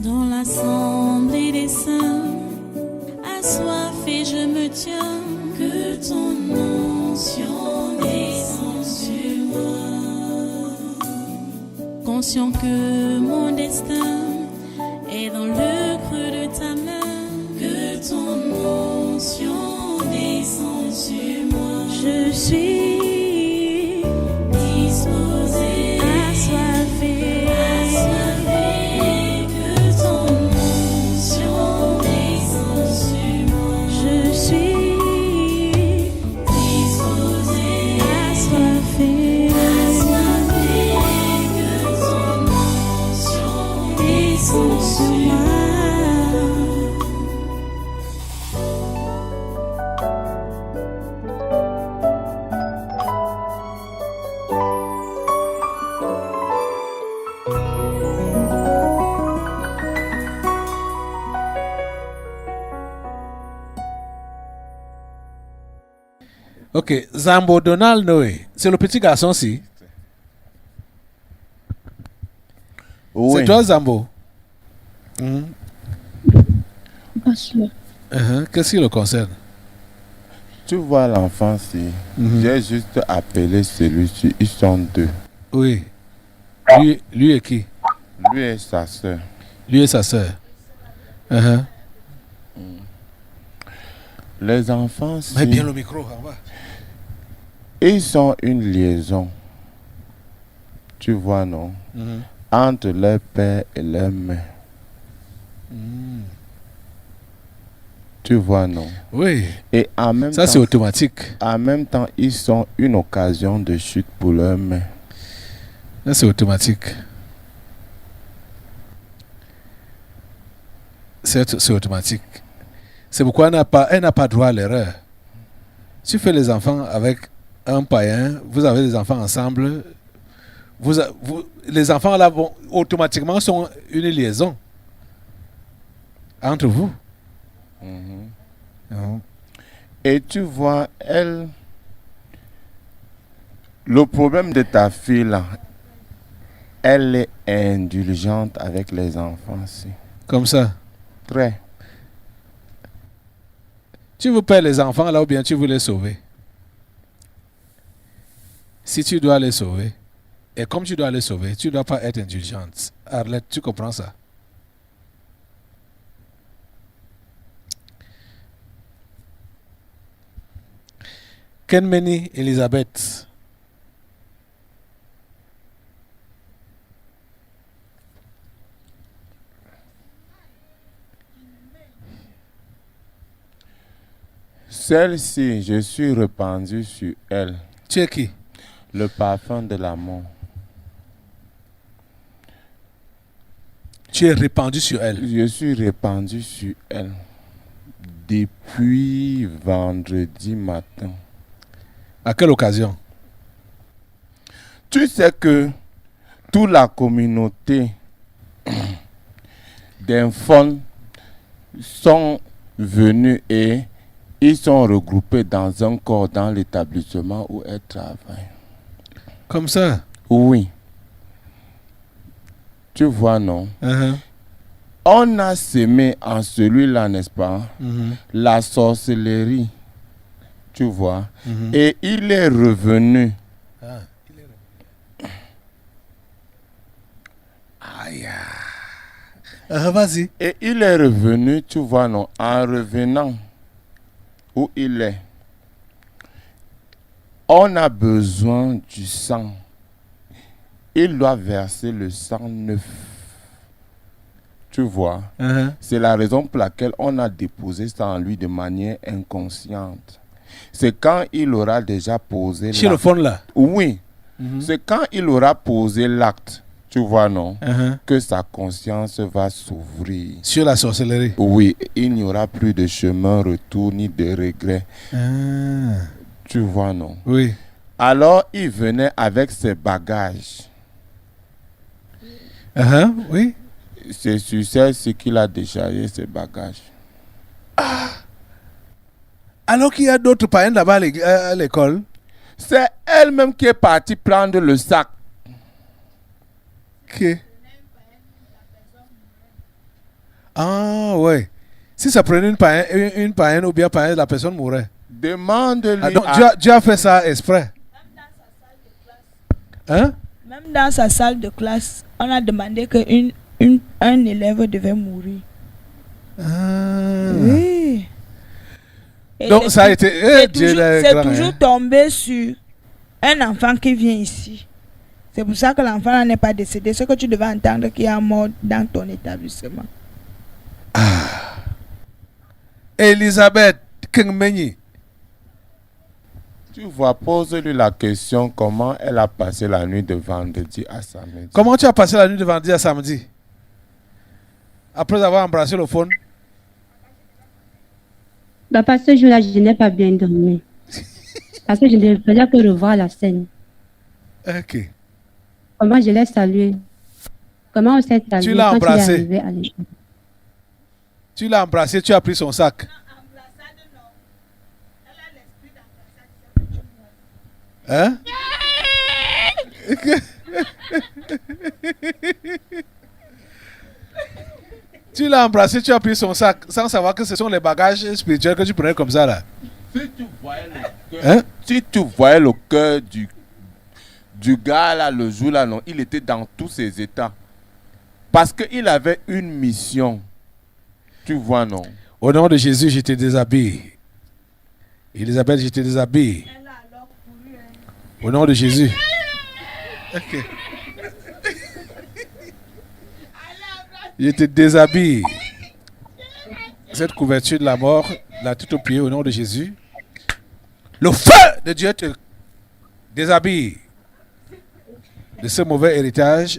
Dans l'assemblée des saints, assoiffé je me tiens, que ton onction descende sur moi. Conscient que mon destin est dans le creux de ta main, que ton onction descende sur moi. Je suis disposé, assoiffé, que ton onction descende sur moi. Je suis disposé, assoiffé, que ton onction descende sur moi. Ok, Zambo Donald Noé, c'est le petit garçon-ci. Oui. C'est toi, Zambo. Pas sûr. Qu'est-ce qui le concerne? Tu vois l'enfant-ci, j'ai juste appelé celui-ci, ils sont deux. Oui. Lui et qui? Lui et sa soeur. Lui et sa sœur. Les enfants, Mets bien le micro en bas. ils sont une liaison. Tu vois, non? Entre leur père et leur mère. Tu vois, non? Oui. Et en même Ça, temps, c'est automatique. en même temps, ils sont une occasion de chute pour leur mère. Ça, c'est automatique. C'est automatique. C'est pourquoi elle n'a pas droit à l'erreur. Tu fais les enfants avec un païen, vous avez des enfants ensemble, les enfants là vont automatiquement sont une liaison entre vous. Et tu vois, elle, le problème de ta fille là, elle est indulgente avec les enfants. Si. Comme ça. Très. Tu veux perdre les enfants là ou bien tu veux les sauver? Si tu dois les sauver, et comme tu dois les sauver, tu ne dois pas être indulgente. Arlette, tu comprends ça? Kenmeni Elizabeth. Celle-ci, je suis répandu sur elle. Tu es qui? Le parfum de l'amour. Tu es répandu sur elle. Je suis répandu sur elle depuis vendredi matin. À quelle occasion? Tu sais que toute la communauté d'infos sont venus et ils sont regroupés dans un corps dans l'établissement où elle travaille. Comme ça? Oui. Tu vois, non? On a semé en celui-là, n'est-ce pas? La sorcellerie. Tu vois? Et il est revenu. Aïe. Vas-y. Et il est revenu, tu vois, non? En revenant où il est, on a besoin du sang. Il doit verser le sang neuf. Tu vois? C'est la raison pour laquelle on a déposé ça en lui de manière inconsciente. C'est quand il aura déjà posé Chez le fond là? Oui. C'est quand il aura posé l'acte, tu vois, non? Que sa conscience va s'ouvrir. Sur la sorcellerie? Oui, il n'y aura plus de chemin retour ni de regret. Tu vois, non? Oui. Alors, il venait avec ses bagages. Oui. C'est sur celle-ci qu'il a déchargé ses bagages. Alors qu'il y a d'autres païens là-bas à l'école? C'est elle-même qui est partie prendre le sac. Qui? Ah, ouais. Si ça prenait une païenne ou bien païenne, la personne mourrait. Demande-lui. Ah, donc, Dieu a fait ça exprès. Hein? Même dans sa salle de classe, on a demandé qu'un élève devait mourir. Ah. Oui. Et Donc, ça a été. c'est toujours tombé sur un enfant qui vient ici. C'est pour ça que l'enfant n'est pas décédé. Ce que tu devais entendre qu'il y a mort dans ton établissement. Elisabeth Kengmeni. Tu vois, pose-lui la question comment elle a passé la nuit de vendredi à samedi. Comment tu as passé la nuit de vendredi à samedi? Après avoir embrassé le phone? Bah, parce que ce jour-là, je n'ai pas bien dormi. Parce que je ne faisais que revoir la scène. Ok. Comment je l'ai salué. Comment on s'est salué. Tu l'as embrassé. Tu l'as embrassé, tu as pris son sac. Hein? Tu l'as embrassé, tu as pris son sac sans savoir que ce sont les bagages spirituels que tu prenais comme ça là. Si tu voyais le cœur du gars là, le jour là, non, il était dans tous ses états. Parce qu'il avait une mission. Tu vois, non? Au nom de Jésus, je te déshabille. Elisabeth, je te déshabille. Au nom de Jésus. Ok. Je te déshabille. Cette couverture de la mort, là tout au pied, au nom de Jésus. Le feu de Dieu te déshabille de ce mauvais héritage.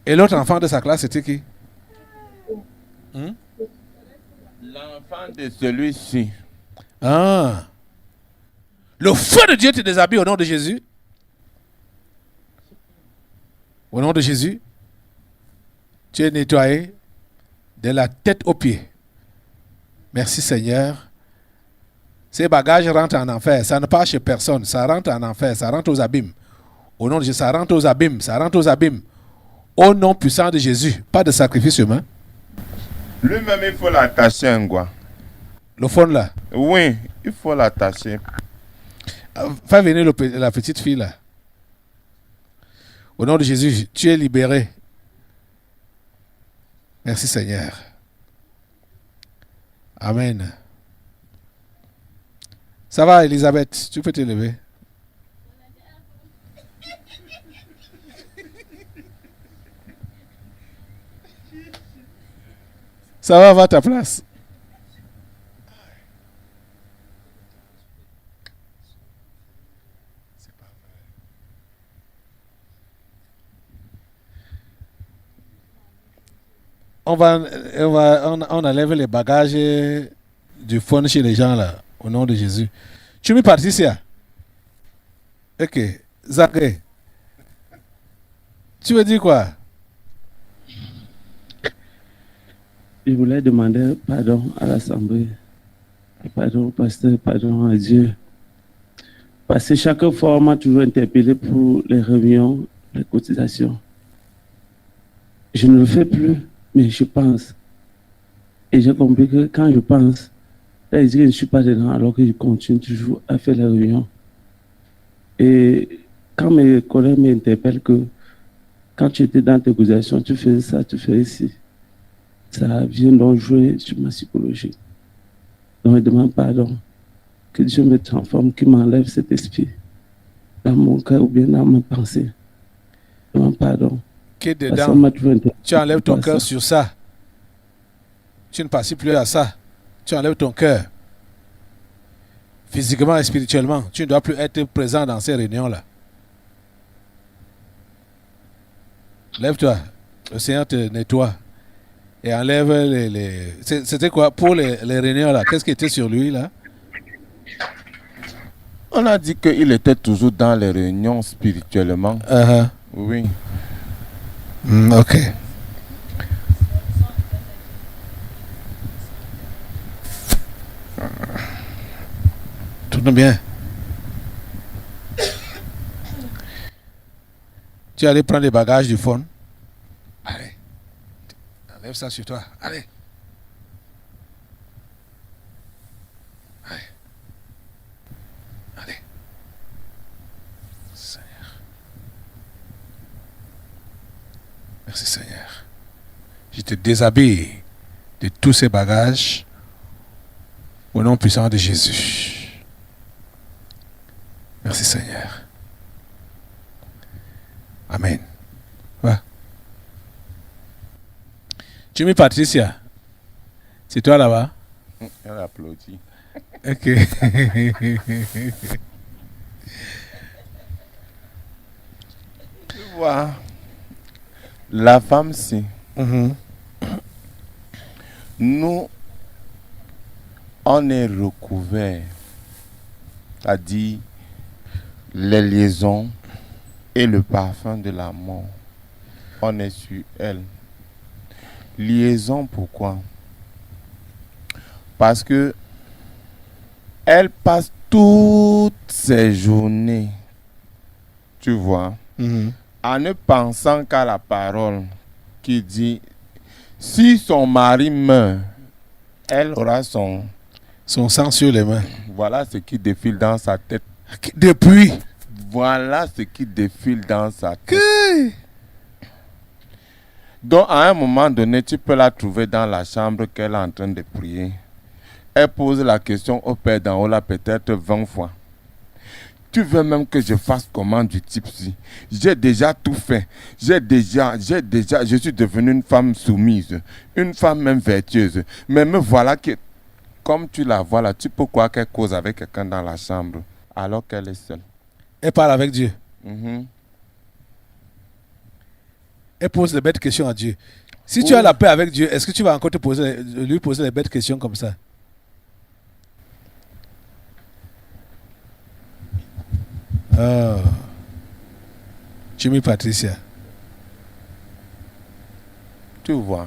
Et l'autre enfant de sa classe, c'était qui? L'enfant de celui-ci. Ah. Le feu de Dieu te déshabille au nom de Jésus. Au nom de Jésus. Tu es nettoyé de la tête aux pieds. Merci Seigneur. Ces bagages rentrent en enfer. Ça ne part chez personne. Ça rentre en enfer. Ça rentre aux abîmes. Au nom de Jésus, ça rentre aux abîmes. Ça rentre aux abîmes. Au nom puissant de Jésus. Pas de sacrifice humain. Lui-même, il faut l'attacher un gars. Le fond là. Oui, il faut l'attacher. Fais venir la petite fille là. Au nom de Jésus, tu es libéré. Merci Seigneur. Amen. Ça va Elisabeth, tu peux te lever. Ça va à ta place. On enlève les bagages du fond chez les gens là, au nom de Jésus. Tu me participes? Ok. Zachary. Tu veux dire quoi? Je voulais demander pardon à l'Assemblée, pardon au pasteur, pardon à Dieu. Parce que chaque fois, on m'a toujours interpellé pour les réunions, les cotisations. Je ne le fais plus, mais je pense. Et j'ai compris que quand je pense, là, je dis que je ne suis pas dedans alors que je continue toujours à faire les réunions. Et quand mes collègues m'interpellent que quand tu étais dans tes cotisations, tu faisais ça, tu faisais ci. Ça vient donc jouer sur ma psychologie. Donc je demande pardon. Que Dieu me transforme, qu'il m'enlève cet esprit dans mon cœur ou bien dans ma pensée. Je demande pardon. Que dedans, tu enlèves ton cœur sur ça. Tu ne passes plus à ça. Tu enlèves ton cœur. Physiquement et spirituellement. Tu ne dois plus être présent dans ces réunions-là. Lève-toi. Le Seigneur te nettoie. Et enlève les... C'était quoi pour les réunions là? Qu'est-ce qui était sur lui là? On a dit qu'il était toujours dans les réunions spirituellement. Oui. Ok. Tourne bien. Tu allais prendre les bagages du fond. Allez. Enlève ça sur toi. Allez. Allez. Allez. Seigneur. Merci Seigneur. Je te déshabille de tous ces bagages au nom puissant de Jésus. Merci Seigneur. Amen. Va. Jimmy Patricia, c'est toi là-bas? Elle applaudit. Ok. Tu vois, la femme-ci, nous, on est recouvert, c'est-à-dire les liaisons et le parfum de la mort. On est sur elle. Liaison, pourquoi? Parce que elle passe toutes ses journées, tu vois, en ne pensant qu'à la parole qui dit, si son mari meurt, elle aura son sang sur les mains. Voilà ce qui défile dans sa tête. Depuis. Voilà ce qui défile dans sa tête. Donc, à un moment donné, tu peux la trouver dans la chambre qu'elle est en train de prier. Elle pose la question au Père d'en haut, là, peut-être 20 fois. Tu veux même que je fasse comment du type-ci? J'ai déjà tout fait. Je suis devenue une femme soumise, une femme même vertueuse. Mais me voilà que, comme tu la vois là, tu peux croire qu'elle cause avec quelqu'un dans la chambre, alors qu'elle est seule. Elle parle avec Dieu. Mm-hmm. Elle pose les bêtes questions à Dieu. Si tu as la paix avec Dieu, est-ce que tu vas encore lui poser les bêtes questions comme ça? Oh. Jimmy Patricia. Tu vois.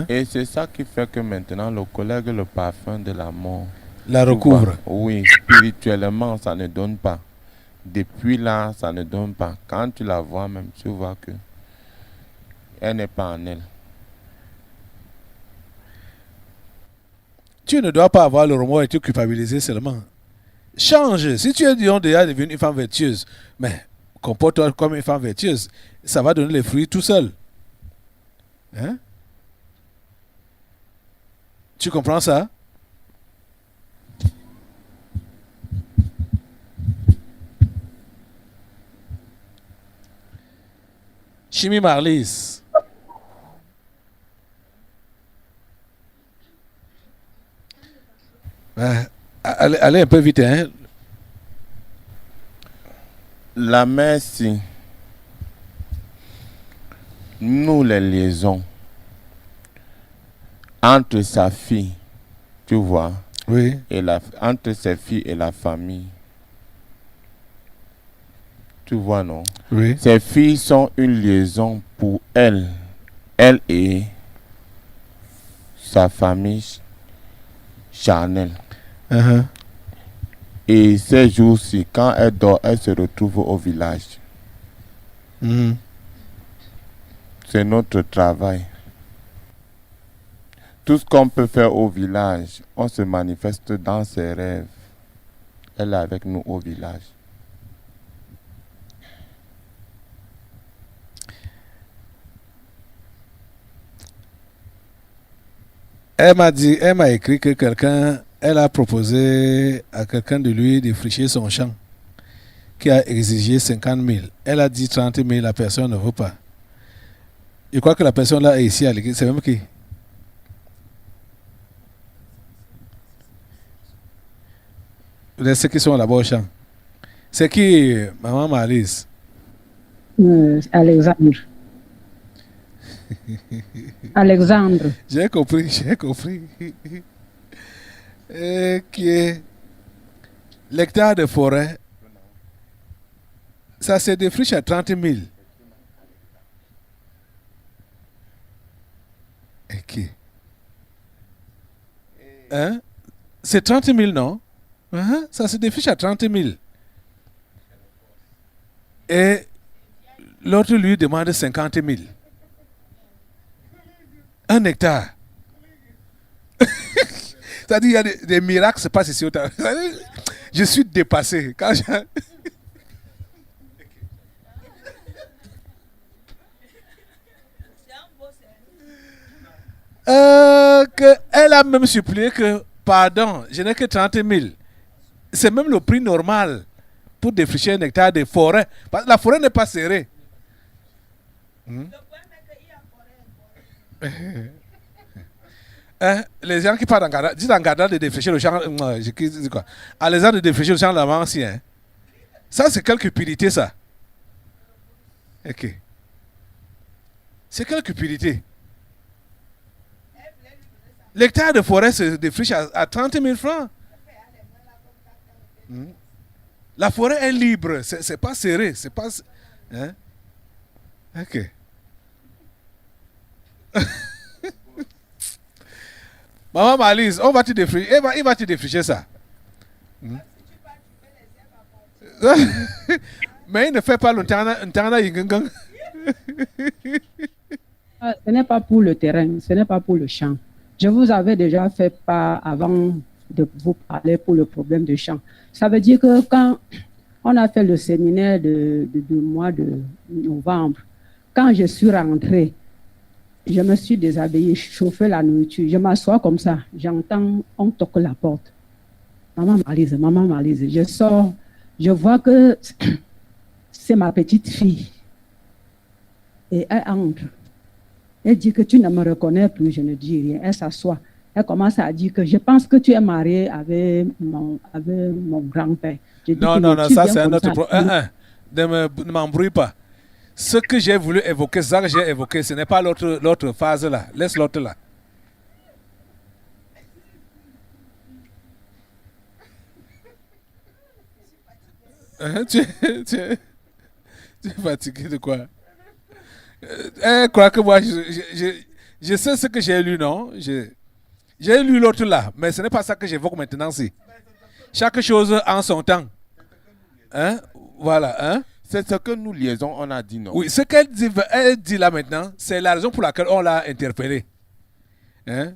Et c'est ça qui fait que maintenant le collègue, le parfum de la mort la recouvre. Oui, spirituellement, ça ne donne pas. Depuis là, ça ne donne pas. Quand tu la vois même, tu vois que elle n'est pas en elle. Tu ne dois pas avoir le remords et te culpabiliser seulement. Change. Si tu es déjà devenu une femme vertueuse, mais comporte-toi comme une femme vertueuse, ça va donner les fruits tout seul. Hein? Tu comprends ça? Chimie Marlise. Allez un peu vite, hein? La mère, si nous les liaisons entre sa fille, tu vois, oui, et entre ses filles et la famille, tu vois, non? Oui. Ses filles sont une liaison pour elle et sa famille charnelle. Et ces jours-ci, quand elle dort, elle se retrouve au village. C'est notre travail. Tout ce qu'on peut faire au village, on se manifeste dans ses rêves. Elle est avec nous au village. Elle m'a écrit que elle a proposé à quelqu'un de lui de fricher son champ, qui a exigé 50 000. Elle a dit 30 000, la personne ne veut pas. Je crois que la personne là est ici à l'église. C'est même qui? Ceux qui sont là-bas au champ. C'est qui, maman Marlise? Alexandre. Alexandre. J'ai compris. Qui est l'hectare de forêt, ça se défriche à 30 000. Ok. Hein? C'est 30 000, non? Ça se défriche à 30 000. Et l'autre lui demande 50 000. 1 hectare. C'est-à-dire, il y a des miracles qui se passent ici. Je suis dépassé. Quand elle a même supplié que, pardon, je n'ai que 30 000. C'est même le prix normal pour défricher 1 hectare de forêt. Parce que la forêt n'est pas serrée. Les gens qui partent en Ghana, dites en Ghana de défricher le champ. Quoi? À les gens de défricher le champ de l'avant ancien. Ça, c'est quelle cupidité, ça. Ok. C'est quelle cupidité. L'hectare de forêt se défriche à 30 000 francs. La forêt est libre, c'est pas serré, c'est pas. Hein? Ok. Maman Malise, on va te défricher. Il va te défricher ça. Mais il ne fait pas le temps. Ce n'est pas pour le terrain, ce n'est pas pour le champ. Je vous avais déjà fait part avant de vous parler pour le problème de champ. Ça veut dire que quand on a fait le séminaire du mois de novembre, quand je suis rentrée, je me suis déshabillée, chauffé la nourriture, je m'assois comme ça, j'entends, on toque la porte. Maman Malise, je sors, je vois que c'est ma petite fille. Et elle entre. Elle dit que tu ne me reconnais plus, je ne dis rien. Elle s'assoit. Elle commence à dire que je pense que tu es mariée avec mon grand-père. Non, ça c'est un autre problème. Ne m'embrouille pas. Ce que j'ai voulu évoquer, ça que j'ai évoqué, ce n'est pas l'autre phase là. Laisse l'autre là. Tu es fatigué de quoi? Elle croit que moi, je sais ce que j'ai lu, non? J'ai lu l'autre là, mais ce n'est pas ça que j'évoque maintenant. Chaque chose en son temps. Hein? Voilà. Hein? C'est ce que nous liaisons, on a dit non. Oui, ce qu'elle dit là maintenant, c'est la raison pour laquelle on l'a interpellée. Hein?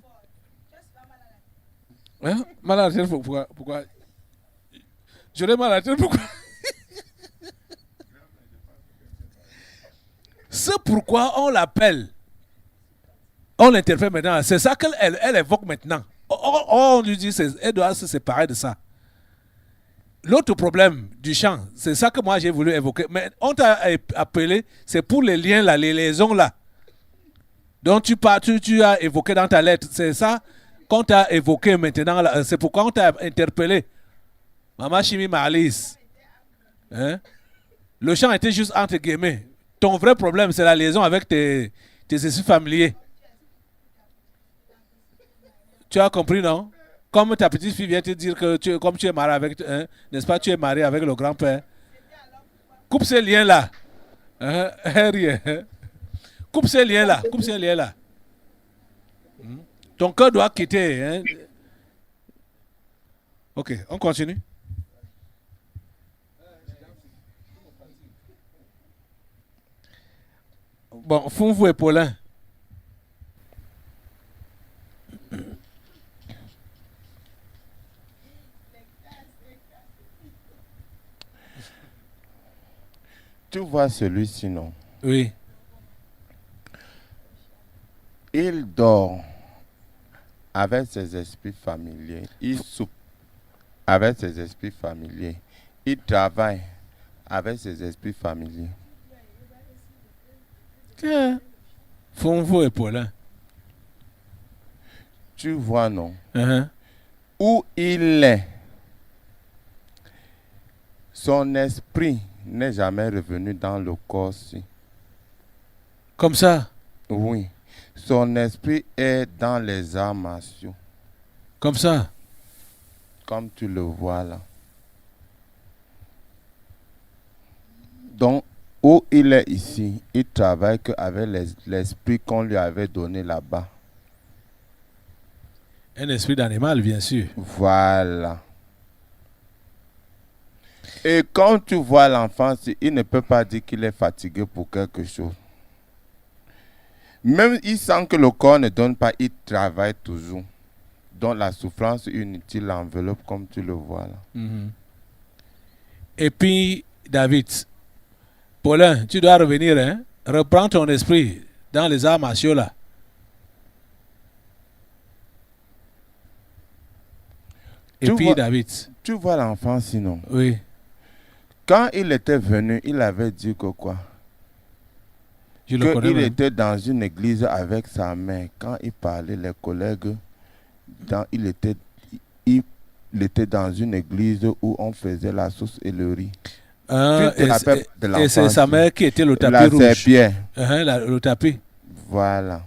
Hein? Mal à la tête, pourquoi? Je l'ai mal à la tête, pourquoi? C'est pourquoi on l'appelle. On l'interpelle maintenant. C'est ça qu'elle évoque maintenant. On lui dit qu'elle doit se séparer de ça. L'autre problème du chant, c'est ça que moi j'ai voulu évoquer. Mais on t'a appelé, c'est pour les liens là, les liaisons là. Donc tu as évoqué dans ta lettre. C'est ça qu'on t'a évoqué maintenant. Là. C'est pourquoi on t'a interpellé. Maman Chimi Malise. Hein? Le chant était juste entre guillemets. Ton vrai problème, c'est la liaison avec tes esprits familiers. Tu as compris, non? Comme ta petite fille vient te dire que comme tu es marié avec, hein, n'est-ce pas, tu es marié avec le grand-père. Coupe ces liens-là. Hein? Rien. Coupe ces liens-là. Coupe ces liens-là. Ton cœur doit quitter. Hein? Ok, on continue. Bon, Fonfou et Paulin. Tu vois celui-ci, non? Oui. Il dort avec ses esprits familiers. Il soupe avec ses esprits familiers. Il travaille avec ses esprits familiers. Fonfou et Paulin. Tu vois, non? Uh-huh. Où il est, son esprit n'est jamais revenu dans le corps-ci. Comme ça? Oui. Son esprit est dans les arts martiaux. Comme ça? Comme tu le vois là. Donc, où il est ici, il travaille qu'avec l'esprit qu'on lui avait donné là-bas. Un esprit d'animal, bien sûr. Voilà. Et quand tu vois l'enfant, il ne peut pas dire qu'il est fatigué pour quelque chose. Même il sent que le corps ne donne pas, il travaille toujours. Donc la souffrance inutile l'enveloppe comme tu le vois là. Et puis, David, Paulin, tu dois revenir, hein? Reprends ton esprit dans les arts martiaux là. Et puis, David. Tu vois l'enfant sinon? Oui. Quand il était venu, il avait dit que quoi? Il était dans une église avec sa mère. Quand il parlait, les collègues, il était dans une église où on faisait la sauce et le riz. Et c'est sa mère qui était le tapis rouge. La serpillère. Le tapis. Voilà.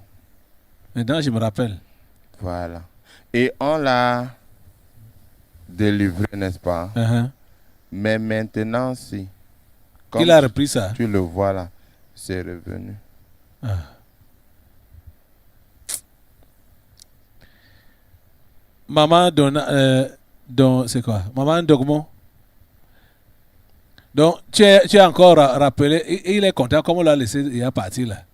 Maintenant, je me rappelle. Voilà. Et on l'a délivré, n'est-ce pas? Mais maintenant, si. Il a repris ça. Tu le vois là, c'est revenu. Maman c'est quoi? Maman Dogmo. Donc, tu es encore rappelé. Il est content comme on l'a laissé, il est parti là.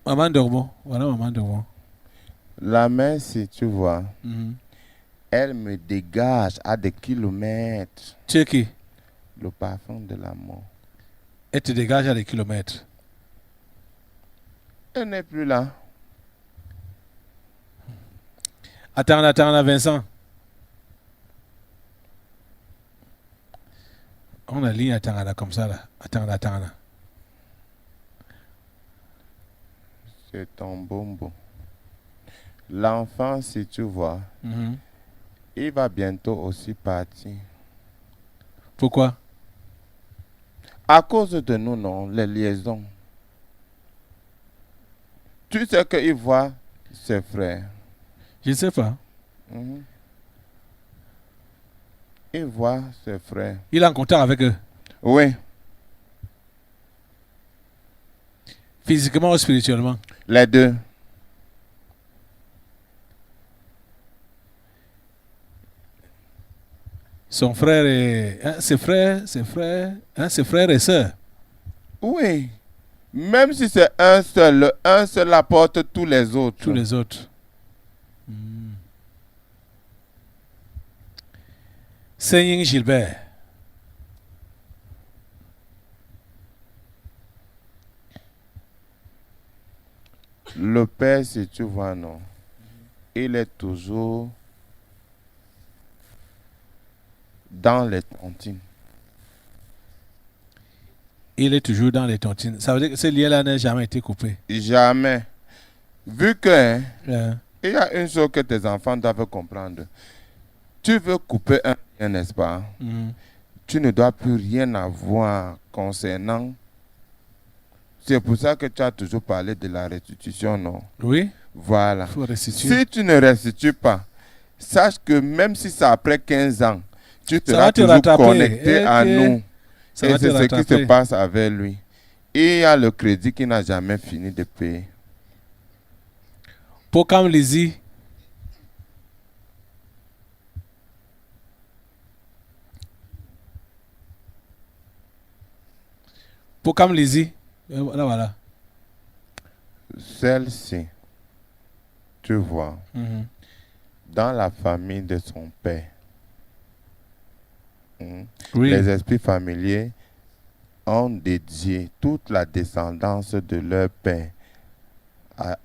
Maman Dogmo. Voilà Maman Dogmo. La mère, si tu vois, elle me dégage à des kilomètres. Tu es qui? Le parfum de la mort. Elle te dégage à des kilomètres. Elle n'est plus là. Attends, Vincent. On a ligne attends comme ça là. Attends. C'est ton bonbon. L'enfant, si tu vois, il va bientôt aussi partir. Pourquoi? À cause de nous, non, les liaisons. Tu sais qu'il voit ses frères. Je ne sais pas. Il voit ses frères. Il est en contact avec eux? Oui. Physiquement ou spirituellement? Les deux. Son frère et... ses frères et sœurs? Oui. Même si c'est un seul apporte tous les autres. Tous les autres. Seigneur Gilbert. Le père, si tu vois, non, il est toujours dans les tontines. Il est toujours dans les tontines. Ça veut dire que ce lien-là n'a jamais été coupé? Jamais. Vu que il y a une chose que tes enfants doivent comprendre. Tu veux couper un lien, n'est-ce pas? Tu ne dois plus rien avoir concernant. C'est pour ça que tu as toujours parlé de la restitution, non? Oui. Voilà. Faut restituer. Si tu ne restitues pas, sache que même si c'est après 15 ans, tu seras toujours rattraper. Connecté à nous. Ça et c'est ce qui se passe avec lui. Et il y a le crédit qui n'a jamais fini de payer. Pour comme Lizzie. Pour comme Lizzie. Voilà. Celle-ci, tu vois, dans la famille de son père, les esprits familiers ont dédié toute la descendance de leur père à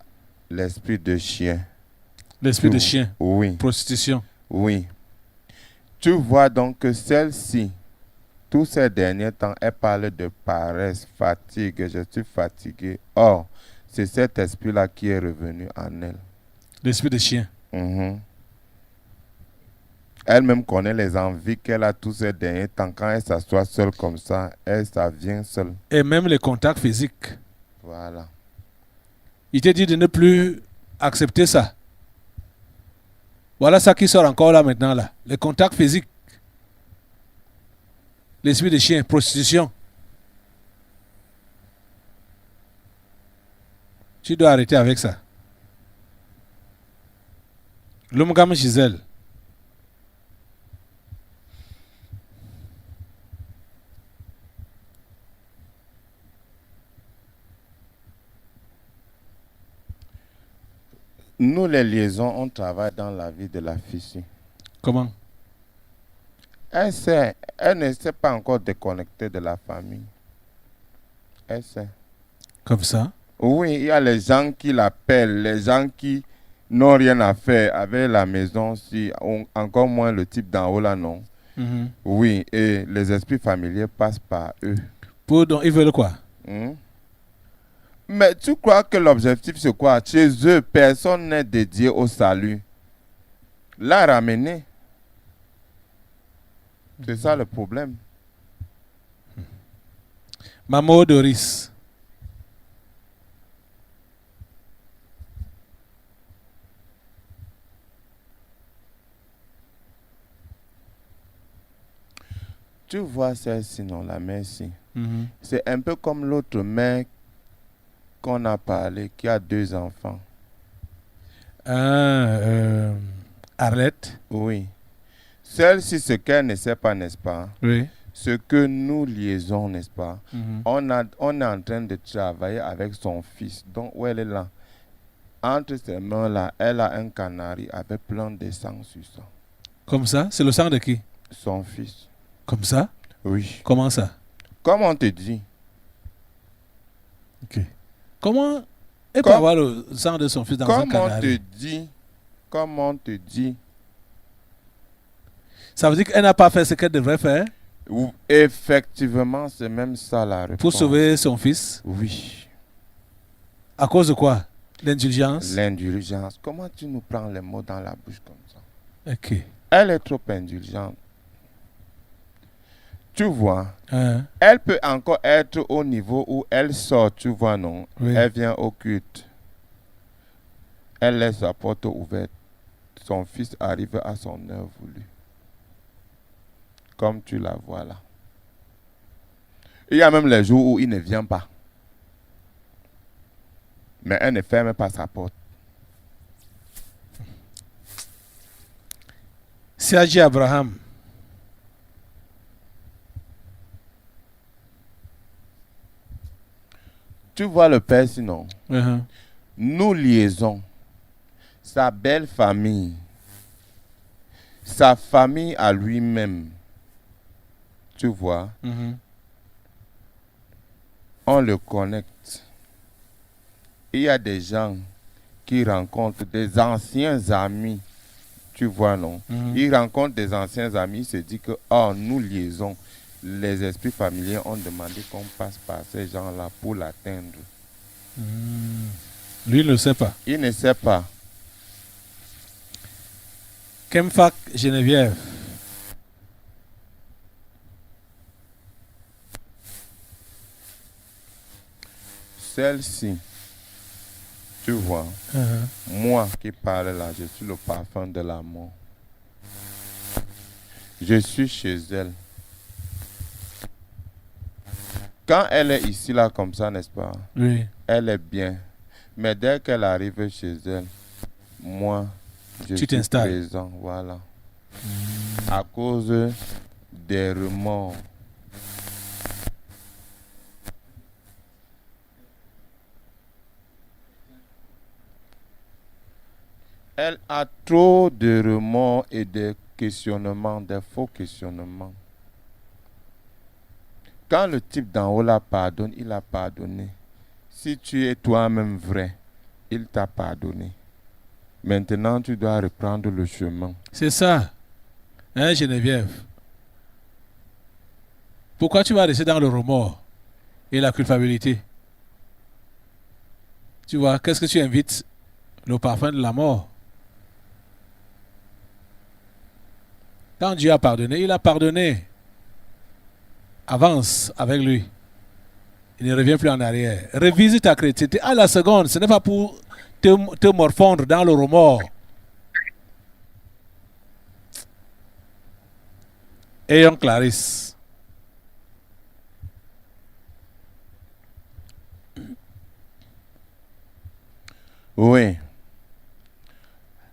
l'esprit de chien. L'esprit de chien? Oui. Prostitution? Oui. Tu vois donc que celle-ci, tous ces derniers temps, elle parle de paresse, fatigue, je suis fatigué. Or, c'est cet esprit-là qui est revenu en elle. L'esprit de chien? Elle-même connaît les envies qu'elle a tous ces derniers temps. Quand elle s'assoit seule comme ça vient seule. Et même les contacts physiques. Voilà. Il te dit de ne plus accepter ça. Voilà ça qui sort encore là maintenant là. Les contacts physiques. L'esprit de chien, prostitution. Tu dois arrêter avec ça. L'Umgam Gisèle. Nous, les liaisons, on travaille dans la vie de la fille. Comment? Elle ne s'est pas encore déconnectée de la famille. Elle sait. Comme ça? Oui, il y a les gens qui l'appellent, les gens qui n'ont rien à faire avec la maison, encore moins le type d'en haut là, non. Oui, et les esprits familiers passent par eux. Donc, ils veulent quoi? Mais tu crois que l'objectif c'est quoi? Chez eux, personne n'est dédié au salut. La ramener. C'est ça le problème. Maman Doris. Tu vois celle-ci, non, la mère-ci. C'est un peu comme l'autre mère qu'on a parlé, qui a 2 enfants. Arlette. Oui. Celle-ci, ce qu'elle ne sait pas, n'est-ce pas? Oui. Ce que nous liaisons, n'est-ce pas? On est en train de travailler avec son fils. Donc, où elle est là? Entre ses mains-là, elle a un canari avec plein de sang sur ça. Comme ça? C'est le sang de qui? Son fils. Comme ça? Oui. Comment ça? Comme on te dit. Ok. Comment elle peut avoir le sang de son fils dans un canari? Comme on te dit. Ça veut dire qu'elle n'a pas fait ce qu'elle devrait faire? Effectivement, c'est même ça la réponse. Pour sauver son fils? Oui. À cause de quoi? L'indulgence? L'indulgence. Comment tu nous prends les mots dans la bouche comme ça? Ok. Elle est trop indulgente. Tu vois, elle peut encore être au niveau où elle sort, tu vois, non? Oui. Elle vient au culte. Elle laisse la porte ouverte. Son fils arrive à son heure voulue. Comme tu la vois là. Il y a même les jours où il ne vient pas. Mais elle ne ferme pas sa porte. Sergi Abraham. Tu vois le père sinon? Nous liaisons. Sa belle famille. Sa famille à lui-même. Tu vois? On le connecte. Il y a des gens qui rencontrent des anciens amis. Tu vois, non? Ils rencontrent des anciens amis, ils se disent que, oh, nous liaisons. Les esprits familiers ont demandé qu'on passe par ces gens-là pour l'atteindre. Lui, il ne sait pas. Il ne sait pas. Kemfak Geneviève. Celle-ci, tu vois, moi qui parle là, je suis le parfum de l'amour. Je suis chez elle. Quand elle est ici, là, comme ça, n'est-ce pas? Oui. Elle est bien. Mais dès qu'elle arrive chez elle, moi, je suis présent. Voilà. À cause des remords. Elle a trop de remords et de questionnements, des faux questionnements. Quand le type d'en haut la pardonne, il a pardonné. Si tu es toi-même vrai, il t'a pardonné. Maintenant, tu dois reprendre le chemin. C'est ça, hein, Geneviève? Pourquoi tu vas rester dans le remords et la culpabilité? Tu vois, qu'est-ce que tu invites? Le parfum de la mort. Quand Dieu a pardonné, il a pardonné. Avance avec lui. Il ne revient plus en arrière. Révise ta chrétienté à la seconde. Ce n'est pas pour te morfondre dans le remords. Ayons Clarisse. Oui.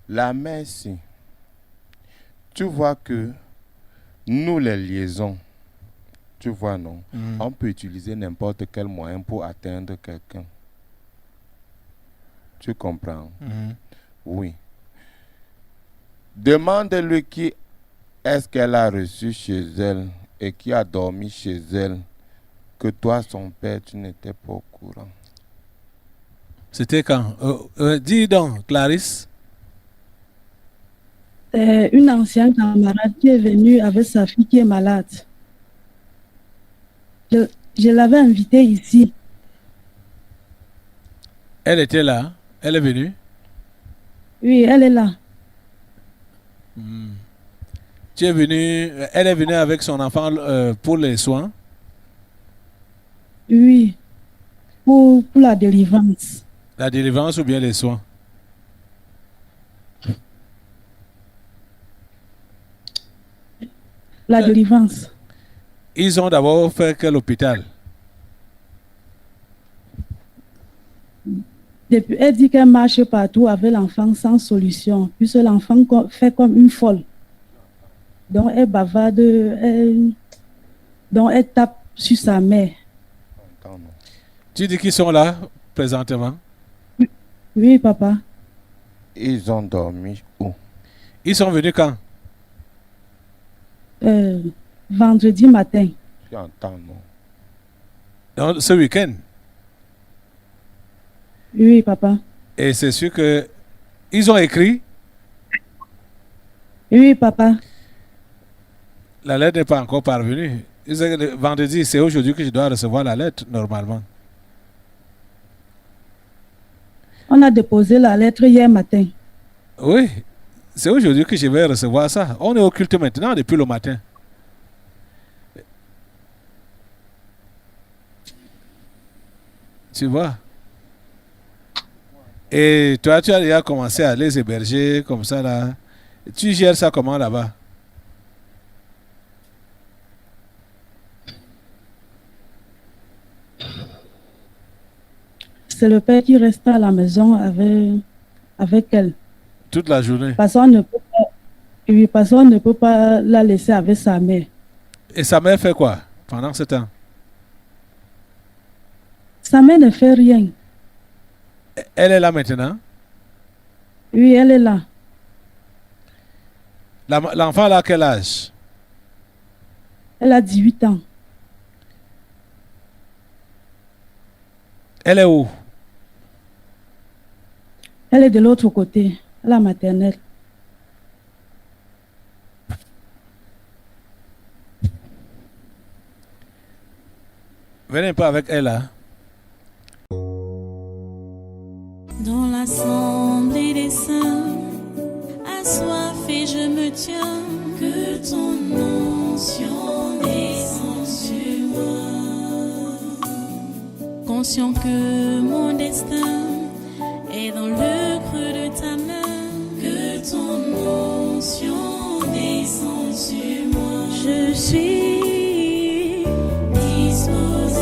La merci. Tu vois que nous, les liaisons, tu vois, non? On peut utiliser n'importe quel moyen pour atteindre quelqu'un. Tu comprends? Oui. Demande-lui qui est-ce qu'elle a reçu chez elle et qui a dormi chez elle, que toi, son père, tu n'étais pas au courant. C'était quand? Dis donc, Clarisse. Une ancienne camarade qui est venue avec sa fille qui est malade. Je l'avais invitée ici. Elle était là? Elle est venue? Oui, elle est là. Tu es venu, elle est venue avec son enfant pour les soins? Oui, pour la délivrance. La délivrance ou bien les soins? La délivrance. Ils ont d'abord fait quel hôpital? Depuis, elle dit qu'elle marche partout avec l'enfant sans solution, puisque l'enfant fait comme une folle. Donc elle bavarde, donc elle tape sur sa mère. Tu dis qu'ils sont là présentement? Oui, papa. Ils ont dormi où? Ils sont venus quand? Vendredi matin. Tu entends, non? Donc, ce week-end? Oui, papa. Et c'est sûr que ils ont écrit? Oui, papa. La lettre n'est pas encore parvenue. Vendredi, c'est aujourd'hui que je dois recevoir la lettre, normalement. On a déposé la lettre hier matin. Oui, c'est aujourd'hui que je vais recevoir ça. On est au culte maintenant depuis le matin. Tu vois? Et toi, tu as déjà commencé à les héberger comme ça là. Tu gères ça comment là-bas? C'est le père qui reste à la maison avec elle. Toute la journée? Personne ne peut pas la laisser avec sa mère. Et sa mère fait quoi pendant ce temps? Sa mère ne fait rien. Elle est là maintenant? Oui, elle est là. L'enfant a quel âge? Elle a 18 ans. Elle est où? Elle est de l'autre côté, à la maternelle. Venez pas avec elle là. Dans l'assemblée des saints, assoiffé je me tiens, que ton onction descende sur moi. Conscient que mon destin est dans le creux de ta main, que ton onction descende sur moi. Je suis disposé.